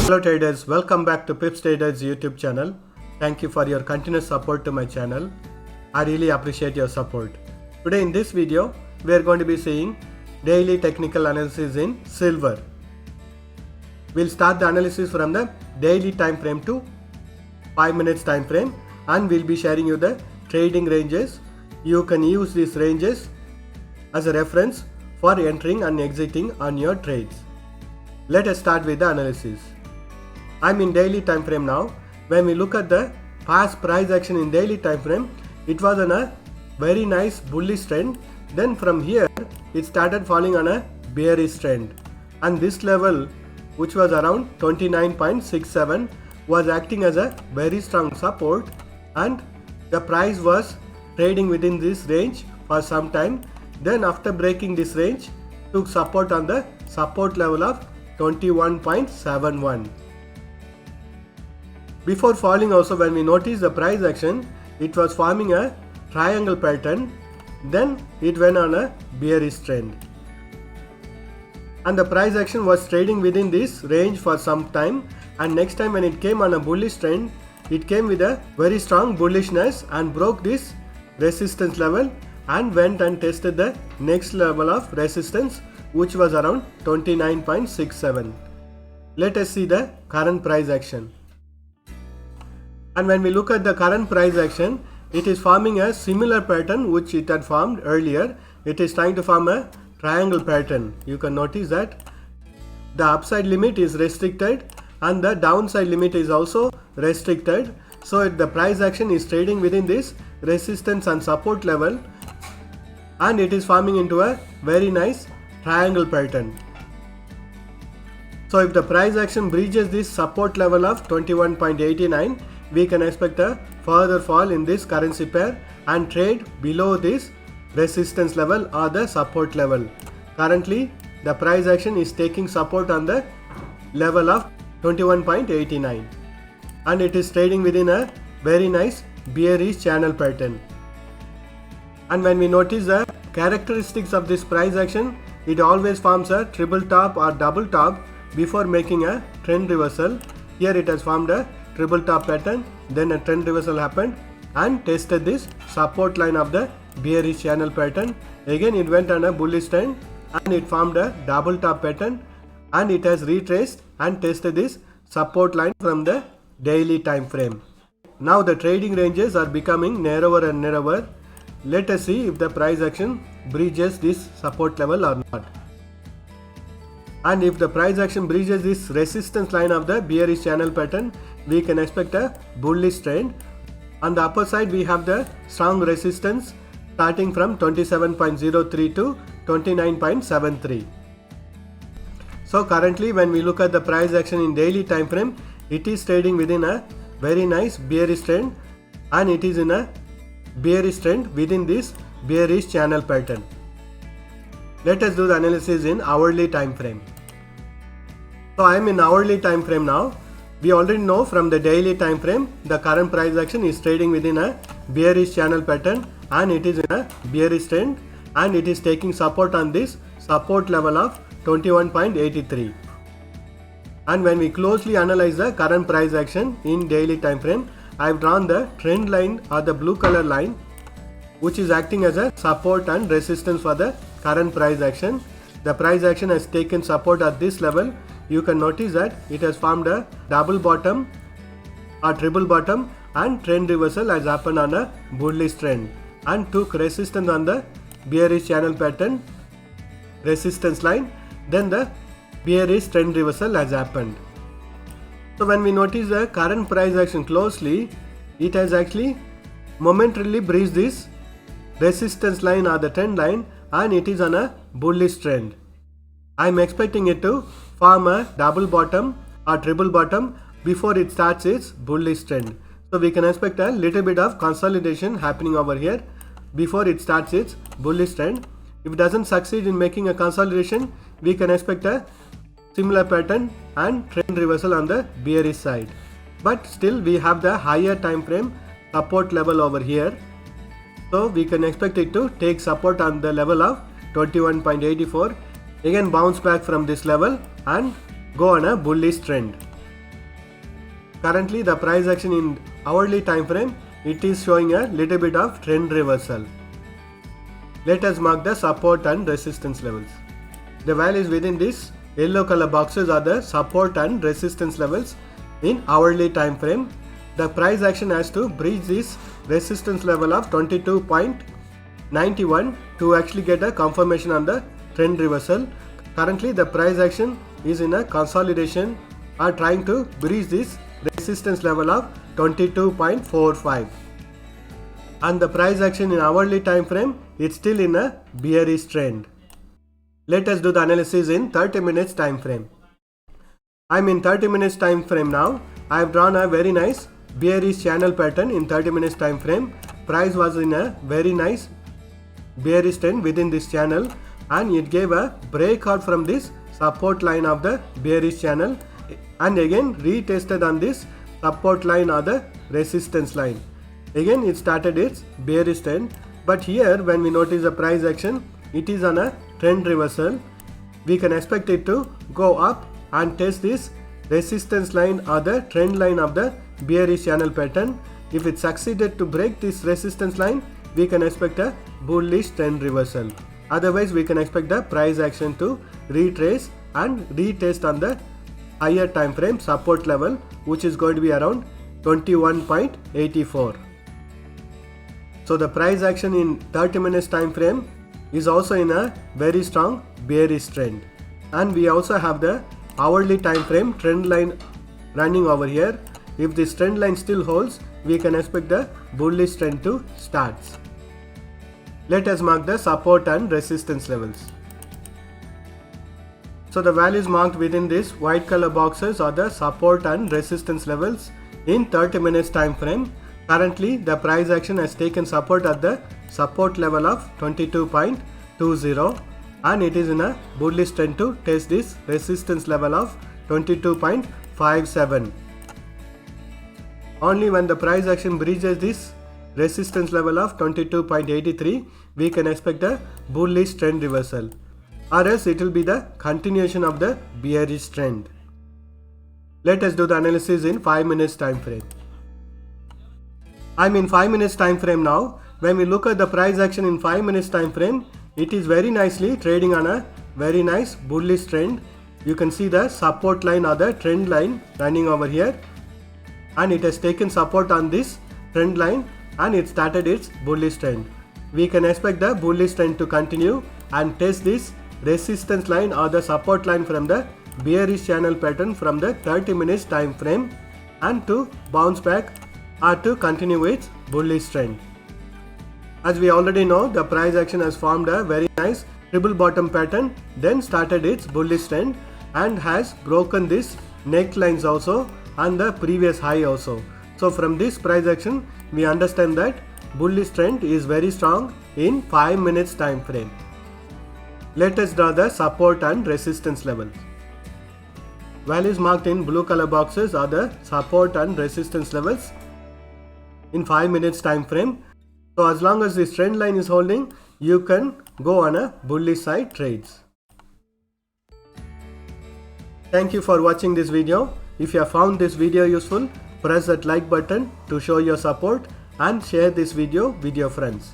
Hello traders, welcome back to Pips Traders YouTube channel. Thank you for your continuous support to my channel. I really appreciate your support. Today in this video, we are going to be seeing daily technical analysis in silver. We'll start the analysis from the daily time frame to 5 minutes time frame, and we'll be sharing you the trading ranges. You can use these ranges as a reference for entering and exiting on your trades. Let us start with the analysis. I'm in daily time frame now. When we look at the past price action in daily time frame, it was on a very nice bullish trend. Then from here it started falling on a bearish trend, and this level, which was around 29.67, was acting as a very strong support, and the price was trading within this range for some time. Then after breaking this range, took support on the support level of 21.71. Before falling also, when we noticed the price action, it was forming a triangle pattern. Then it went on a bearish trend, and the price action was trading within this range for some time. And next time when it came on a bullish trend, it came with a very strong bullishness and broke this resistance level and went and tested the next level of resistance, which was around 29.67. Let us see the current price action. And when we look at the current price action, it is forming a similar pattern which it had formed earlier. It is trying to form a triangle pattern. You can notice that the upside limit is restricted and the downside limit is also restricted. So the price action is trading within this resistance and support level, and it is forming into a very nice triangle pattern. So if the price action breaches this support level of 21.89, we can expect a further fall in this currency pair and trade below this resistance level or the support level. Currently, the price action is taking support on the level of 21.89, and it is trading within a very nice bearish channel pattern. And when we notice the characteristics of this price action, it always forms a triple top or double top before making a trend reversal. Here it has formed a triple top pattern, then a trend reversal happened and tested this support line of the bearish channel pattern. Again it went on a bullish trend and it formed a double top pattern, and it has retraced and tested this support line from the daily time frame. Now the trading ranges are becoming narrower and narrower. Let us see if the price action breaches this support level or not. And if the price action breaches this resistance line of the bearish channel pattern, we can expect a bullish trend. On the upper side, we have the strong resistance starting from 27.03 to 29.73. So currently when we look at the price action in daily time frame, it is trading within a very nice bearish trend, and it is in a bearish trend within this bearish channel pattern. Let us do the analysis in hourly time frame. So I am in hourly time frame now. We already know from the daily time frame the current price action is trading within a bearish channel pattern, and it is in a bearish trend, and it is taking support on this support level of 21.83. And when we closely analyze the current price action in daily time frame, I have drawn the trend line or the blue color line, which is acting as a support and resistance for the current price action. The price action has taken support at this level. You can notice that it has formed a double bottom or triple bottom, and trend reversal has happened on a bullish trend and took resistance on the bearish channel pattern resistance line. Then the bearish trend reversal has happened. So when we notice the current price action closely, it has actually momentarily breached this resistance line or the trend line, and it is on a bullish trend. I am expecting it to form a double bottom or triple bottom before it starts its bullish trend. So we can expect a little bit of consolidation happening over here before it starts its bullish trend. If it doesn't succeed in making a consolidation, we can expect a similar pattern and trend reversal on the bearish side. But still we have the higher time frame support level over here. So we can expect it to take support on the level of 21.84, again bounce back from this level and go on a bullish trend. Currently the price action in hourly time frame, it is showing a little bit of trend reversal. Let us mark the support and resistance levels. The values within this yellow color boxes are the support and resistance levels in hourly time frame. The price action has to breach this resistance level of 22.91 to actually get a confirmation on the trend reversal. Currently the price action is in a consolidation or trying to breach this resistance level of 22.45, and the price action in hourly time frame is still in a bearish trend. Let us do the analysis in 30 minutes time frame. I'm in 30 minutes time frame now. I have drawn a very nice bearish channel pattern in 30 minutes time frame. Price was in a very nice bearish trend within this channel, and it gave a breakout from this support line of the bearish channel and again retested on this support line or the resistance line. Again it started its bearish trend, but here when we notice the price action, it is on a trend reversal. We can expect it to go up and test this resistance line or the trend line of the bearish channel pattern. If it succeeded to break this resistance line, we can expect a bullish trend reversal. Otherwise we can expect the price action to retrace and retest on the higher time frame support level, which is going to be around 21.84. So the price action in 30 minutes time frame is also in a very strong bearish trend, and we also have the hourly time frame trend line running over here. If this trend line still holds, we can expect the bullish trend to start. Let us mark the support and resistance levels. So the values marked within this white color boxes are the support and resistance levels in 30 minutes time frame. Currently the price action has taken support at the support level of 22.20, and it is in a bullish trend to test this resistance level of 22.57. Only when the price action breaches this resistance level of 22.83, we can expect a bullish trend reversal, or else it will be the continuation of the bearish trend. Let us do the analysis in 5 minutes time frame. I'm in 5 minutes time frame now. When we look at the price action in 5 minutes time frame, it is very nicely trading on a very nice bullish trend. You can see the support line or the trend line running over here, and it has taken support on this trend line and it started its bullish trend. We can expect the bullish trend to continue and test this resistance line or the support line from the bearish channel pattern from the 30 minutes time frame, and to bounce back or to continue its bullish trend. As we already know, the price action has formed a very nice triple bottom pattern, then started its bullish trend and has broken this necklines also and the previous high also. So from this price action, we understand that bullish trend is very strong in 5 minutes time frame. Let us draw the support and resistance levels. Values marked in blue color boxes are the support and resistance levels in 5 minutes time frame. So as long as this trend line is holding, you can go on a bullish side trades. Thank you for watching this video. If you have found this video useful, press that like button to show your support and share this video with your friends.